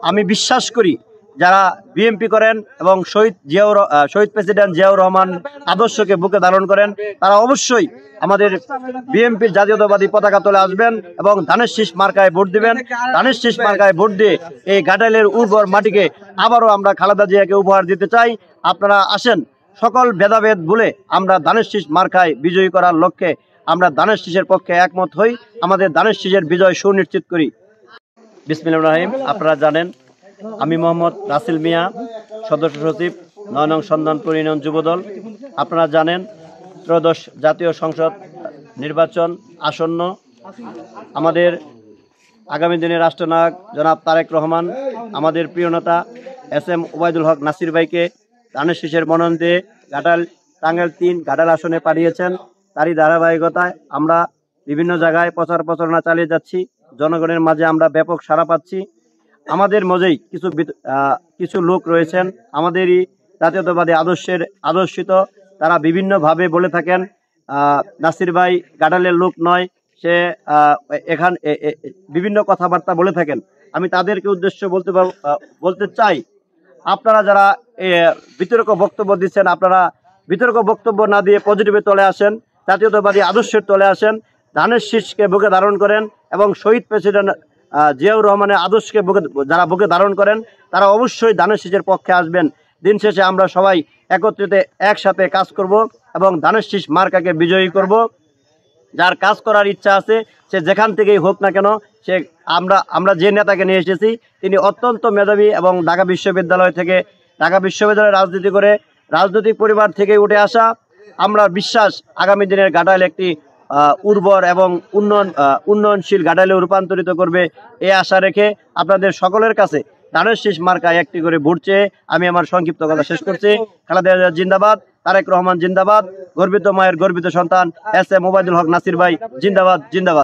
আমি বিশ্বাস করি যারা বিএনপি করেন এবং শহীদ প্রেসিডেন্ট জিয়াউর রহমান আদর্শকে বুকে ধারণ করেন তারা অবশ্যই আমাদের বিএনপির জাতীয়তাবাদী পতাকা তলে আসবেন এবং ধানের শীষ মার্কায় ভোট দিবেন। ধানের শীষ মার্কায় ভোট দিয়ে এই ঘাটাইলের উর্বর মাটিকে আবারও আমরা খালেদা জিয়াকে উপহার দিতে চাই। আপনারা আসেন, সকল ভেদাভেদ ভুলে আমরা ধানের শীষ মার্কায় বিজয়ী করার লক্ষ্যে আমরা ধানের শীষের পক্ষে একমত হই, আমাদের ধানের শীষের বিজয় সুনিশ্চিত করি। বিসমিল্লাহির রহমানির রহিম। আপনারা জানেন আমি মোহাম্মদ রাসেল মিয়া, সদস্য সচিব ৯ নং সন্ধানপুর ইউনিয়ন যুবদল। আপনারা জানেন ত্রয়োদশ জাতীয় সংসদ নির্বাচন আসন্ন। আমাদের আগামী দিনের রাষ্ট্রনায়ক জনাব তারেক রহমান আমাদের প্রিয় নেতা SM ওবায়দুল হক নাসির ভাইকে ধানের শীষের মনোনয়ন দিয়ে টাঙ্গাইল ৩ ঘাটাল আসনে পাঠিয়েছেন। তারই ধারাবাহিকতায় আমরা বিভিন্ন জায়গায় প্রচার প্রচারণা চালিয়ে যাচ্ছি। জনগণের মাঝে আমরা ব্যাপক সাড়া পাচ্ছি। আমাদের মধ্যেই কিছু লোক রয়েছেন আমাদেরই জাতীয়তাবাদী আদর্শিত, তারা বিভিন্নভাবে বলে থাকেন নাসির ভাই ঘাটালের লোক নয়, সে বিভিন্ন কথাবার্তা বলে থাকেন। আমি তাদেরকে উদ্দেশ্য বলতে চাই, আপনারা যারা বিতর্ক বক্তব্য দিচ্ছেন, আপনারা বিতর্ক বক্তব্য না দিয়ে পজিটিভে চলে আসেন, জাতীয়তাবাদী আদর্শের চলে আসেন, ধানের শীষকে বুকে ধারণ করেন এবং শহীদ প্রেসিডেন্ট জিয়াউর রহমানের আদর্শকে যারা বুকে ধারণ করেন তারা অবশ্যই ধানের শীষের পক্ষে আসবেন। দিন শেষে আমরা সবাই একত্রিত একসাথে কাজ করব এবং ধানের শীষ মার্কাকে বিজয়ী করব। যার কাজ করার ইচ্ছা আছে সে যেখান থেকেই হোক না কেন, সে আমরা যে নেতাকে নিয়ে এসেছি তিনি অত্যন্ত মেধাবী এবং ঢাকা বিশ্ববিদ্যালয়ে রাজনীতি করে রাজনৈতিক পরিবার থেকে উঠে আসা। আমরা বিশ্বাস আগামী দিনের ঘাটাইল একটি উর্বর এবং উন্নয়নশীল ঘাটাইলে রূপান্তরিত করবে এই আশা রেখে আপনাদের সকলের কাছে ধানের শীষ মার্কায় একটি করে ভোট চেয়ে আমি আমার সংক্ষিপ্ত কথা শেষ করছি। খালেদা জিয়া জিন্দাবাদ, তারেক রহমান জিন্দাবাদ, গর্বিত মায়ের গর্বিত সন্তান SM ওবায়দুল হক নাসির ভাই জিন্দাবাদ জিন্দাবাদ।